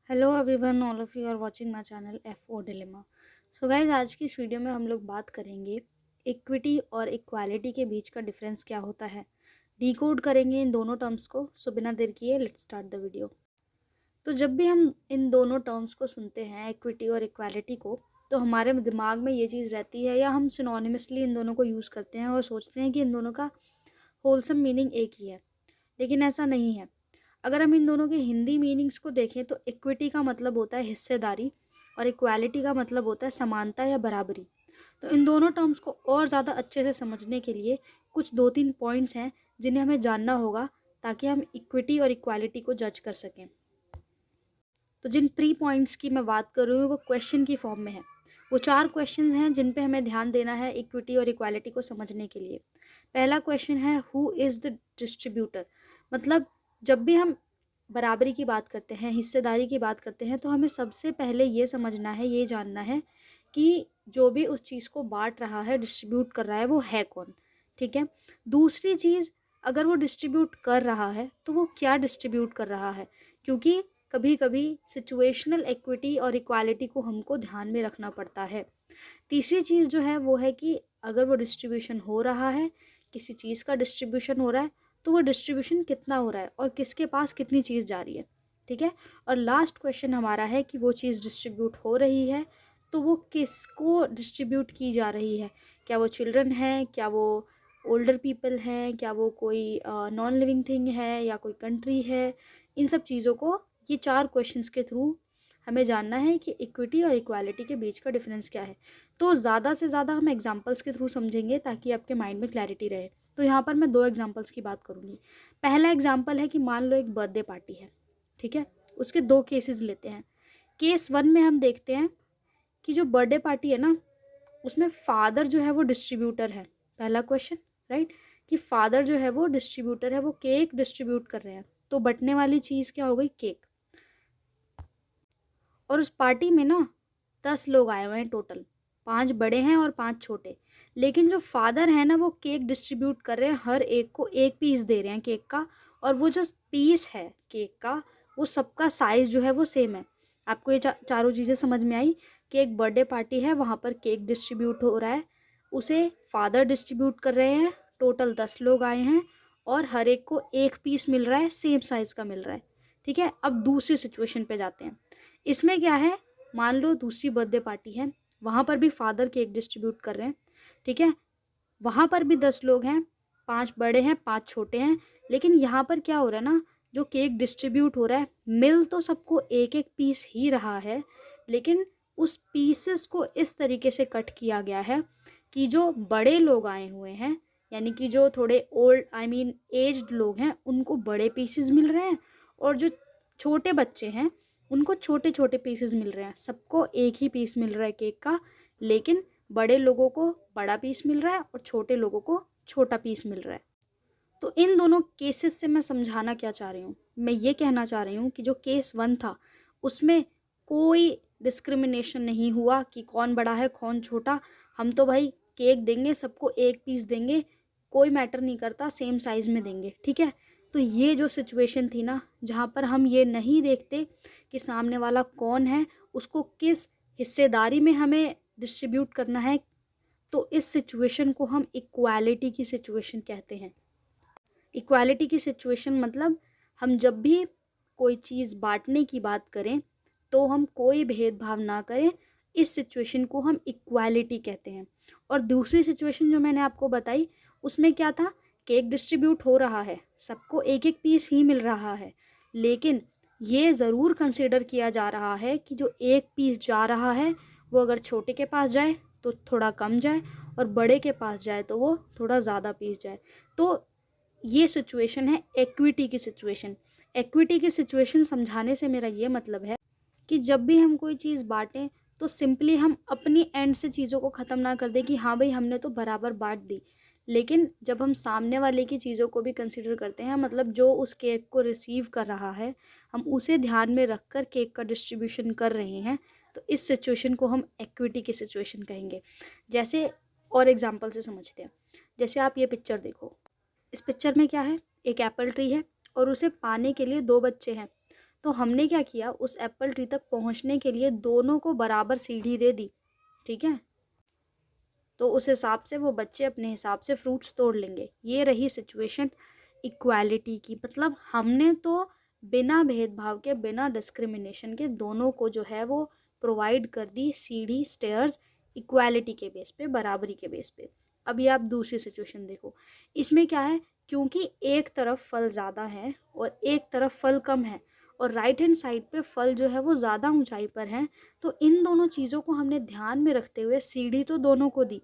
Hello everyone, all of you are watching my channel F4 dilemma. So guys, आज की इस video में हम लोग बात करेंगे इक्विटी और इक्वालिटी के बीच का डिफरेंस क्या होता है। डीकोड करेंगे इन दोनों टर्म्स को। सो बिना देर किए लेट्स स्टार्ट द वीडियो। तो जब भी हम इन दोनों टर्म्स को सुनते हैं, इक्विटी और इक्वालिटी को, तो हमारे दिमाग में ये चीज़ रहती है या हम सिनोनिमसली इन दोनों को यूज़ करते हैं और सोचते हैं कि इन दोनों का होलसम मीनिंग एक ही है, लेकिन ऐसा नहीं है। अगर हम इन दोनों के हिंदी मीनिंग्स को देखें तो इक्विटी का मतलब होता है हिस्सेदारी और इक्वालिटी का मतलब होता है समानता या बराबरी। तो इन दोनों टर्म्स को और ज़्यादा अच्छे से समझने के लिए कुछ 2-3 पॉइंट्स हैं जिन्हें हमें जानना होगा, ताकि हम इक्विटी और इक्वालिटी को जज कर सकें। तो जिन प्री पॉइंट्स की मैं बात कर रही हूँ वो क्वेश्चन की फॉर्म में है। वो 4 क्वेश्चंस हैं जिन पे हमें ध्यान देना है इक्विटी और इक्वालिटी को समझने के लिए। पहला क्वेश्चन है, हु इज़ द डिस्ट्रीब्यूटर। मतलब जब भी हम बराबरी की बात करते हैं, हिस्सेदारी की बात करते हैं, तो हमें सबसे पहले ये समझना है, ये जानना है कि जो भी उस चीज़ को बांट रहा है, डिस्ट्रीब्यूट कर रहा है, वो है कौन। ठीक है। दूसरी चीज़, अगर वो डिस्ट्रीब्यूट कर रहा है तो वो क्या डिस्ट्रीब्यूट कर रहा है, क्योंकि कभी कभी सिचुएशनल इक्विटी और इक्वालिटी को हमको ध्यान में रखना पड़ता है। तीसरी चीज़ जो है वो है कि अगर वो डिस्ट्रीब्यूशन हो रहा है, किसी चीज़ का डिस्ट्रीब्यूशन हो रहा है, तो वो डिस्ट्रीब्यूशन कितना हो रहा है और किसके पास कितनी चीज़ जा रही है। ठीक है। और लास्ट क्वेश्चन हमारा है कि वो चीज़ डिस्ट्रीब्यूट हो रही है तो वो किसको डिस्ट्रीब्यूट की जा रही है। क्या वो चिल्ड्रन है, क्या वो ओल्डर पीपल हैं, क्या वो कोई नॉन लिविंग थिंग है, या कोई कंट्री है। इन सब चीज़ों को ये 4 क्वेश्चंस के थ्रू हमें जानना है कि इक्विटी और इक्वालिटी के बीच का डिफरेंस क्या है। तो ज़्यादा से ज़्यादा हम एग्जांपल्स के थ्रू समझेंगे ताकि आपके माइंड में क्लैरिटी रहे। तो यहाँ पर मैं 2 एग्जांपल्स की बात करूँगी। पहला एग्जांपल है कि मान लो एक बर्थडे पार्टी है। ठीक है। उसके 2 केसेस लेते हैं। केस 1 में हम देखते हैं कि जो बर्थडे पार्टी है ना, उसमें फादर जो है वो डिस्ट्रीब्यूटर है। पहला क्वेश्चन, राइट, कि फादर जो है वो डिस्ट्रीब्यूटर है, वो केक डिस्ट्रीब्यूट कर रहे हैं। तो बटने वाली चीज़ क्या हो गई, केक। और उस पार्टी में ना 10 लोग आए हुए हैं टोटल, 5 बड़े हैं और 5 छोटे। लेकिन जो फादर है ना, वो केक डिस्ट्रीब्यूट कर रहे हैं, हर एक को एक पीस दे रहे हैं केक का। और वो जो पीस है केक का, वो सबका साइज़ जो है वो सेम है। आपको ये चारों चीज़ें समझ में आई कि एक बर्थडे पार्टी है, वहाँ पर केक डिस्ट्रीब्यूट हो रहा है, उसे फादर डिस्ट्रीब्यूट कर रहे हैं, टोटल 10 लोग आए हैं और हर एक को एक पीस मिल रहा है, सेम साइज़ का मिल रहा है। ठीक है। अब दूसरी सिचुएशन पे जाते हैं। इसमें क्या है, मान लो दूसरी बर्थडे पार्टी है, वहाँ पर भी फादर केक डिस्ट्रीब्यूट कर रहे हैं। ठीक है। वहाँ पर भी 10 लोग हैं, 5 बड़े हैं, 5 छोटे हैं। लेकिन यहाँ पर क्या हो रहा है ना, जो केक डिस्ट्रीब्यूट हो रहा है, मिल तो सबको एक एक पीस ही रहा है, लेकिन उस पीसेस को इस तरीके से कट किया गया है कि जो बड़े लोग आए हुए हैं, यानी कि जो थोड़े ओल्ड एज्ड लोग हैं, उनको बड़े पीसेस मिल रहे हैं, और जो छोटे बच्चे हैं उनको छोटे छोटे पीसेस मिल रहे हैं। सबको एक ही पीस मिल रहा है केक का, लेकिन बड़े लोगों को बड़ा पीस मिल रहा है और छोटे लोगों को छोटा पीस मिल रहा है। तो इन दोनों केसेस से मैं समझाना क्या चाह रही हूँ, मैं ये कहना चाह रही हूँ कि जो केस 1 था उसमें कोई डिस्क्रिमिनेशन नहीं हुआ कि कौन बड़ा है कौन छोटा। हम तो भाई केक देंगे, सबको एक पीस देंगे, कोई मैटर नहीं करता, सेम साइज़ में देंगे। ठीक है। तो ये जो सिचुएशन थी ना, जहाँ पर हम ये नहीं देखते कि सामने वाला कौन है, उसको किस हिस्सेदारी में हमें डिस्ट्रीब्यूट करना है, तो इस सिचुएशन को हम इक्वालिटी की सिचुएशन कहते हैं। इक्वालिटी की सिचुएशन मतलब हम जब भी कोई चीज़ बांटने की बात करें तो हम कोई भेदभाव ना करें, इस सिचुएशन को हम इक्वालिटी कहते हैं। और दूसरी सिचुएशन जो मैंने आपको बताई, उसमें क्या था, केक डिस्ट्रीब्यूट हो रहा है, सबको एक एक पीस ही मिल रहा है, लेकिन ये ज़रूर कंसिडर किया जा रहा है कि जो एक पीस जा रहा है वो अगर छोटे के पास जाए तो थोड़ा कम जाए, और बड़े के पास जाए तो वो थोड़ा ज़्यादा पीस जाए। तो ये सिचुएशन है इक्विटी की सिचुएशन। इक्विटी की सिचुएशन समझाने से मेरा ये मतलब है कि जब भी हम कोई चीज़ बांटें तो सिंपली हम अपनी एंड से चीज़ों को ख़त्म ना कर दें कि हाँ भाई हमने तो बराबर बांट दी, लेकिन जब हम सामने वाले की चीज़ों को भी कंसिडर करते हैं, मतलब जो उस केक को रिसीव कर रहा है, हम उसे ध्यान में रख कर केक का डिस्ट्रीब्यूशन कर रहे हैं, तो इस सिचुएशन को हम इक्विटी की सिचुएशन कहेंगे। जैसे और एग्जांपल से समझते हैं। जैसे आप ये पिक्चर देखो, इस पिक्चर में क्या है, एक एप्पल ट्री है और उसे पाने के लिए 2 बच्चे हैं। तो हमने क्या किया, उस एप्पल ट्री तक पहुंचने के लिए दोनों को बराबर सीढ़ी दे दी, ठीक है। तो उस हिसाब से वो बच्चे अपने हिसाब से फ्रूट्स तोड़ लेंगे। ये रही सिचुएशन इक्वालिटी की, मतलब हमने तो बिना भेदभाव के, बिना डिस्क्रिमिनेशन के दोनों को जो है वो प्रोवाइड कर दी सीढ़ी, स्टेयर्स, इक्वालिटी के बेस पे, बराबरी के बेस पे। अभी आप दूसरी सिचुएशन देखो, इसमें क्या है, क्योंकि एक तरफ फल ज़्यादा है और एक तरफ फल कम है और राइट हैंड साइड पे फल जो है वो ज़्यादा ऊंचाई पर है, तो इन दोनों चीज़ों को हमने ध्यान में रखते हुए सीढ़ी तो दोनों को दी,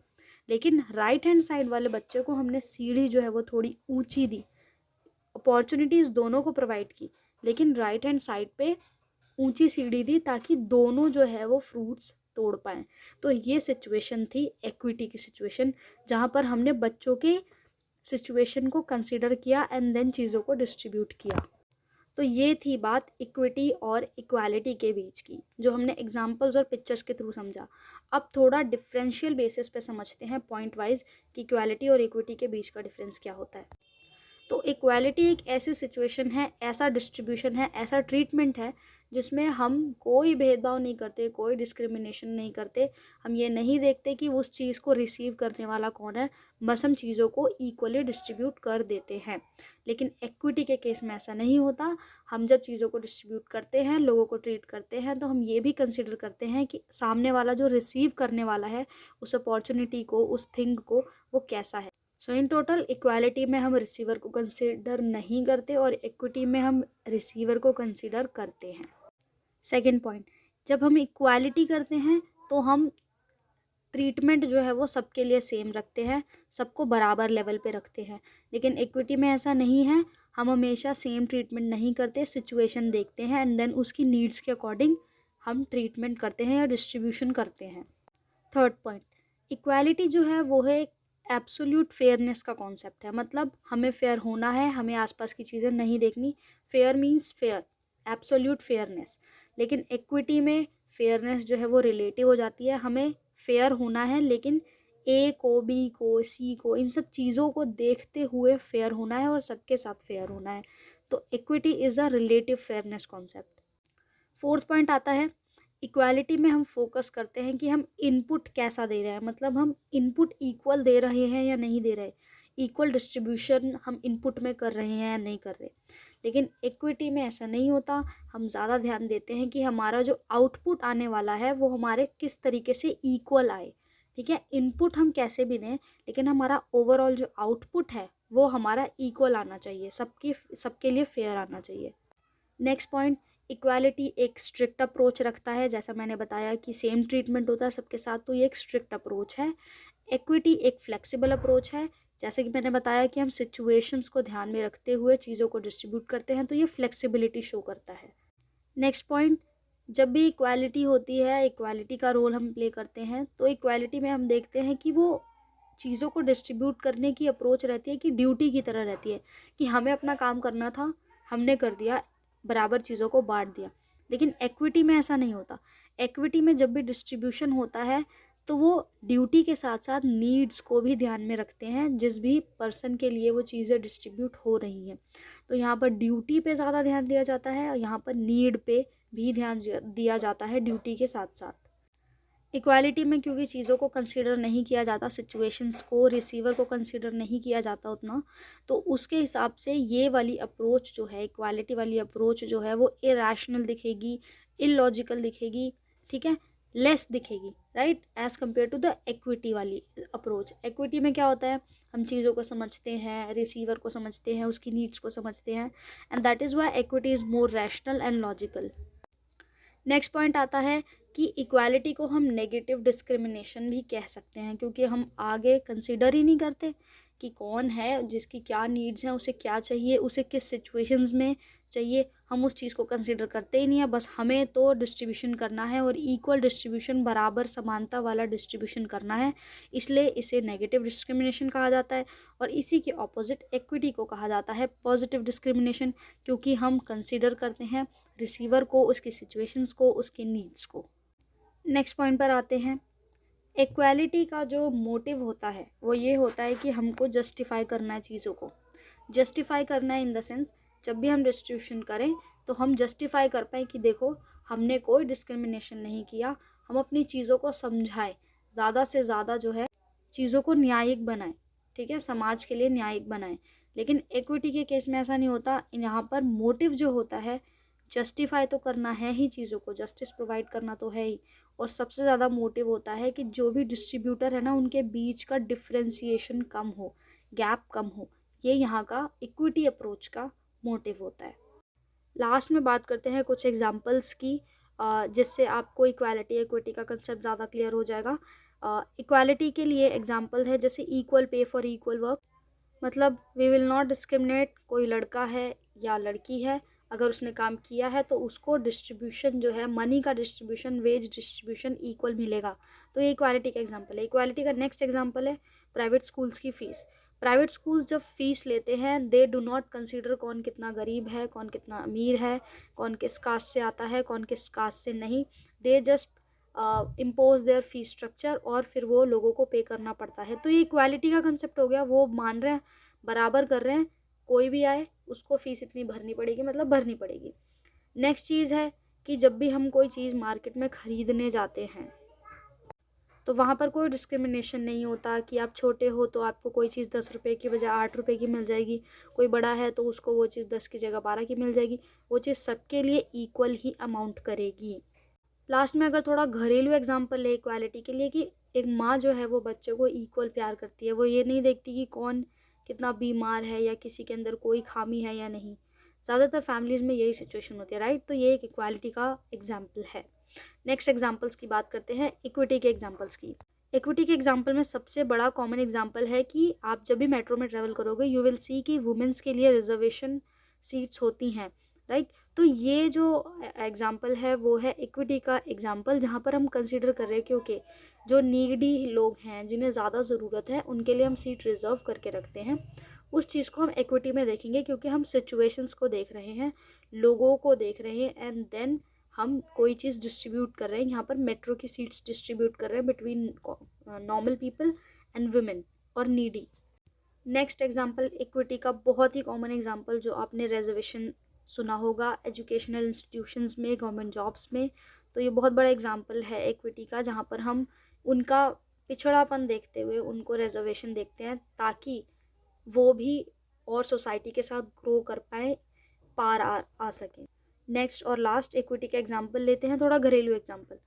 लेकिन राइट हैंड साइड वाले बच्चे को हमने सीढ़ी जो है वो थोड़ी ऊंची दी, अपॉर्चुनिटीज़ दोनों को प्रोवाइड की, लेकिन राइट हैंड साइड पे ऊंची सीढ़ी दी ताकि दोनों जो है वो फ्रूट्स तोड़ पाएँ। तो ये सिचुएशन थी इक्विटी की सिचुएशन, जहाँ पर हमने बच्चों के सिचुएशन को कंसिडर किया एंड देन चीज़ों को डिस्ट्रीब्यूट किया। तो ये थी बात इक्विटी और इक्वालिटी के बीच की, जो हमने एग्जांपल्स और पिक्चर्स के थ्रू समझा। अब थोड़ा डिफरेंशियल बेसिस पे समझते हैं पॉइंट वाइज कि इक्वालिटी और इक्विटी के बीच का डिफरेंस क्या होता है। तो इक्वालिटी एक ऐसी सिचुएशन है, ऐसा डिस्ट्रीब्यूशन है, ऐसा ट्रीटमेंट है जिसमें हम कोई भेदभाव नहीं करते, कोई डिस्क्रिमिनेशन नहीं करते। हम ये नहीं देखते कि उस चीज़ को रिसीव करने वाला कौन है, बस हम चीज़ों को इक्वली डिस्ट्रीब्यूट कर देते हैं। लेकिन इक्विटी के केस में ऐसा नहीं होता। हम जब चीज़ों को डिस्ट्रीब्यूट करते हैं, लोगों को ट्रीट करते हैं, तो हम ये भी कंसिडर करते हैं कि सामने वाला जो रिसीव करने वाला है उस अपॉर्चुनिटी को, उस थिंग को, वो कैसा है। सो इन टोटल इक्वालिटी में हम रिसीवर को कंसिडर नहीं करते और इक्विटी में हम रिसीवर को कंसिडर करते हैं। सेकंड पॉइंट, जब हम इक्वालिटी करते हैं तो हम ट्रीटमेंट जो है वो सबके लिए सेम रखते हैं, सबको बराबर लेवल पे रखते हैं। लेकिन इक्विटी में ऐसा नहीं है, हम हमेशा सेम ट्रीटमेंट नहीं करते, सिचुएशन देखते हैं एंड देन उसकी नीड्स के अकॉर्डिंग हम ट्रीटमेंट करते हैं या डिस्ट्रीब्यूशन करते हैं। थर्ड पॉइंट, इक्वालिटी जो है वो है एब्सोल्यूट फेयरनेस का कॉन्सेप्ट है, मतलब हमें फेयर होना है, हमें आसपास की चीज़ें नहीं देखनी। Fair means fair, absolute fairness. लेकिन इक्विटी में फेयरनेस जो है वो रिलेटिव हो जाती है। हमें फेयर होना है, लेकिन ए को, बी को, सी को, इन सब चीज़ों को देखते हुए फेयर होना है और सबके साथ फेयर होना है। तो equity is a relative fairness concept. Fourth point आता है, इक्वालिटी में हम फोकस करते हैं कि हम इनपुट कैसा दे रहे हैं, मतलब हम इनपुट इक्वल दे रहे हैं या नहीं दे रहे, इक्वल डिस्ट्रीब्यूशन हम इनपुट में कर रहे हैं या नहीं कर रहे। लेकिन इक्विटी में ऐसा नहीं होता। हम ज़्यादा ध्यान देते हैं कि हमारा जो आउटपुट आने वाला है वो हमारे किस तरीके से इक्वल आए, ठीक है। इनपुट हम कैसे भी दें, लेकिन हमारा ओवरऑल जो आउटपुट है वो हमारा इक्वल आना चाहिए, सबके लिए फेयर आना चाहिए। नेक्स्ट पॉइंट, इक्वालिटी एक स्ट्रिक्ट अप्रोच रखता है, जैसा मैंने बताया कि सेम ट्रीटमेंट होता है सबके साथ, तो ये एक स्ट्रिक्ट अप्रोच है। इक्विटी एक फ्लेक्सिबल अप्रोच है, जैसे कि मैंने बताया कि हम सिचुएशंस को ध्यान में रखते हुए चीज़ों को डिस्ट्रीब्यूट करते हैं, तो ये फ्लेक्सिबिलिटी शो करता है। नेक्स्ट पॉइंट, जब भी इक्वालिटी होती है, इक्वालिटी का रोल हम प्ले करते हैं, तो इक्वालिटी में हम देखते हैं कि वो चीज़ों को डिस्ट्रीब्यूट करने की अप्रोच रहती है कि ड्यूटी की तरह रहती है, कि हमें अपना काम करना था, हमने कर दिया, बराबर चीज़ों को बांट दिया। लेकिन इक्विटी में ऐसा नहीं होता। इक्विटी में जब भी डिस्ट्रीब्यूशन होता है तो वो ड्यूटी के साथ साथ नीड्स को भी ध्यान में रखते हैं, जिस भी पर्सन के लिए वो चीज़ें डिस्ट्रीब्यूट हो रही हैं। तो यहाँ पर ड्यूटी पे ज़्यादा ध्यान दिया जाता है और यहाँ पर नीड पे भी ध्यान दिया जाता है ड्यूटी के साथ साथ। इक्वालिटी में क्योंकि चीज़ों को कंसीडर नहीं किया जाता, सिचुएशंस को, रिसीवर को कंसीडर नहीं किया जाता उतना, तो उसके हिसाब से ये वाली अप्रोच जो है, इक्वालिटी वाली अप्रोच जो है, वो इरैशनल दिखेगी, इलॉजिकल दिखेगी, ठीक है, लेस दिखेगी, right, as compared to the equity वाली अप्रोच। इक्विटी में क्या होता है, हम चीज़ों को समझते हैं, रिसीवर को समझते हैं, उसकी नीड्स को समझते हैं, and that is why equity is more rational and logical. Next point आता है कि इक्वालिटी को हम नेगेटिव डिस्क्रिमिनेशन भी कह सकते हैं, क्योंकि हम आगे कंसिडर ही नहीं करते कि कौन है, जिसकी क्या नीड्स हैं, उसे क्या चाहिए, उसे किस सिचुएशंस में चाहिए, हम उस चीज़ को कंसिडर करते ही नहीं है। बस हमें तो डिस्ट्रीब्यूशन करना है और इक्वल डिस्ट्रीब्यूशन, बराबर समानता वाला डिस्ट्रीब्यूशन करना है, इसलिए इसे नेगेटिव डिस्क्रिमिनेशन कहा जाता है। और इसी के ऑपोजिट इक्विटी को कहा जाता है पॉजिटिव डिस्क्रिमिनेशन, क्योंकि हम कंसिडर करते हैं रिसीवर को, उसकी सिचुएशंस को, उसके नीड्स को। नेक्स्ट पॉइंट पर आते हैं। इक्वालिटी का जो मोटिव होता है वो ये होता है कि हमको जस्टिफाई करना है, चीज़ों को जस्टिफाई करना है, इन द सेंस जब भी हम डिस्ट्रीब्यूशन करें तो हम जस्टिफाई कर पाएँ कि देखो हमने कोई डिस्क्रिमिनेशन नहीं किया, हम अपनी चीज़ों को समझाएँ, ज़्यादा से ज़्यादा जो है चीज़ों को न्यायिक बनाएँ, ठीक है, समाज के लिए न्यायिक बनाएँ। लेकिन इक्विटी के केस में ऐसा नहीं होता, यहाँ पर मोटिव जो होता है जस्टिफाई तो करना है ही चीज़ों को, जस्टिस प्रोवाइड करना तो है ही, और सबसे ज़्यादा मोटिव होता है कि जो भी डिस्ट्रीब्यूटर है ना उनके बीच का डिफरेंशिएशन कम हो, गैप कम हो। ये यहाँ का इक्विटी अप्रोच का मोटिव होता है। लास्ट में बात करते हैं कुछ एग्जांपल्स की, जिससे आपको इक्वालिटी इक्विटी का कंसेप्ट ज़्यादा क्लियर हो जाएगा। इक्वालिटी के लिए एग्जांपल है जैसे equal pay for equal work, मतलब वी विल नॉट डिस्क्रिमिनेट, कोई लड़का है या लड़की है, अगर उसने काम किया है तो उसको डिस्ट्रीब्यूशन जो है, मनी का डिस्ट्रीब्यूशन, वेज डिस्ट्रीब्यूशन इक्वल मिलेगा। तो ये इक्वालिटी का एग्जांपल है। इक्वालिटी का नेक्स्ट एग्जांपल है प्राइवेट स्कूल्स की फ़ीस। प्राइवेट स्कूल्स जब फ़ीस लेते हैं दे डू नॉट कंसीडर कौन कितना गरीब है, कौन कितना अमीर है, कौन किस कास्ट से आता है, कौन किस कास्ट से नहीं। They just impose there fees structure और फिर वो लोगों को पे करना पड़ता है। तो ये इक्वालिटी का कंसेप्ट हो गया, वो मान रहे हैं, बराबर कर रहे हैं, कोई भी आए उसको फ़ीस इतनी भरनी पड़ेगी, मतलब भरनी पड़ेगी। नेक्स्ट चीज़ है कि जब भी हम कोई चीज़ मार्केट में ख़रीदने जाते हैं तो वहाँ पर कोई डिस्क्रिमिनेशन नहीं होता कि आप छोटे हो तो आपको कोई चीज़ 10 रुपये की बजाय 8 रुपये की मिल जाएगी, कोई बड़ा है तो उसको वो चीज़ 10 की जगह 12 की मिल जाएगी। वो चीज़ सबके लिए इक्वल ही अमाउंट करेगी। लास्ट में अगर थोड़ा घरेलू एग्जांपल ले इक्वालिटी के लिए, कि एक माँ जो है वो बच्चे को इक्वल प्यार करती है, वो ये नहीं देखती कि कौन कितना बीमार है या किसी के अंदर कोई खामी है या नहीं। ज़्यादातर फैमिलीज़ में यही सिचुएशन होती है, राइट। तो ये एक इक्वालिटी का एग्जाम्पल है। नेक्स्ट एग्जाम्पल्स की बात करते हैं, इक्विटी के एग्जाम्पल्स की। इक्विटी के एग्जाम्पल में सबसे बड़ा कॉमन एग्जाम्पल है कि आप जब भी मेट्रो में ट्रैवल करोगे यू विल सी कि वुमेंस के लिए रिजर्वेशन सीट्स होती हैं, राइट। तो ये जो एग्जाम्पल है वो है इक्विटी का एग्जाम्पल, जहाँ पर हम कंसीडर कर रहे हैं कि ओके जो नीडी लोग हैं, जिन्हें ज़्यादा ज़रूरत है, उनके लिए हम सीट रिज़र्व करके रखते हैं। उस चीज़ को हम इक्विटी में देखेंगे क्योंकि हम सिचुएशंस को देख रहे हैं, लोगों को देख रहे हैं, एंड देन हम कोई चीज़ डिस्ट्रीब्यूट कर रहे हैं। यहाँ पर मेट्रो की सीट्स डिस्ट्रीब्यूट कर रहे हैं between normal people and women और नीडी। नेक्स्ट एग्जांपल इक्विटी का बहुत ही कॉमन एग्जांपल जो आपने रिजर्वेशन सुना होगा एजुकेशनल इंस्टीट्यूशंस में, गवर्नमेंट जॉब्स में। तो ये बहुत बड़ा एग्जांपल है इक्विटी का, जहाँ पर हम उनका पिछड़ापन देखते हुए उनको रिजर्वेशन देखते हैं ताकि वो भी और सोसाइटी के साथ ग्रो कर पाए, पार आ सकें। नेक्स्ट और लास्ट इक्विटी का एग्जांपल लेते हैं, थोड़ा घरेलू एग्जांपल।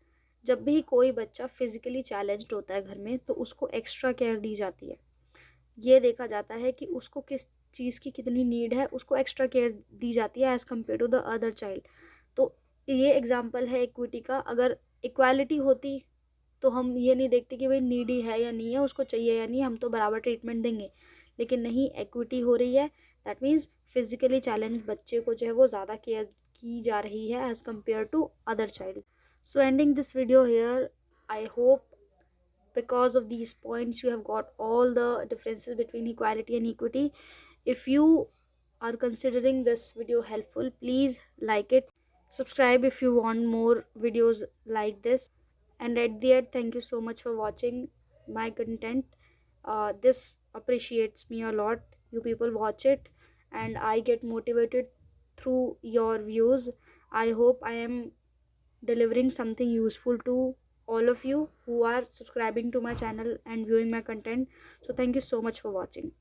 जब भी कोई बच्चा फिज़िकली चैलेंज्ड होता है घर में तो उसको एक्स्ट्रा केयर दी जाती है। ये देखा जाता है कि उसको किस चीज़ की कितनी नीड है, उसको एक्स्ट्रा केयर दी जाती है as compared to the other child. तो ये एग्जांपल है इक्विटी का। अगर इक्वालिटी होती तो हम ये नहीं देखते कि भाई नीडी है या नहीं है, उसको चाहिए या नहीं, हम तो बराबर ट्रीटमेंट देंगे। लेकिन नहीं, इक्विटी हो रही है, दैट मीन्स फिज़िकली चैलेंज बच्चे को जो है वो ज़्यादा केयर की जा रही है as compared to other child. So ending this video here, I hope because of these points you have got all the differences between equality and equity. If you are considering this video helpful, please like it, subscribe if you want more videos like this, and at the end, thank you so much for watching my content. This appreciates me a lot. You people watch it and I get motivated through your views. I hope I am delivering something useful to all of you who are subscribing to my channel and viewing my content. So thank you so much for watching.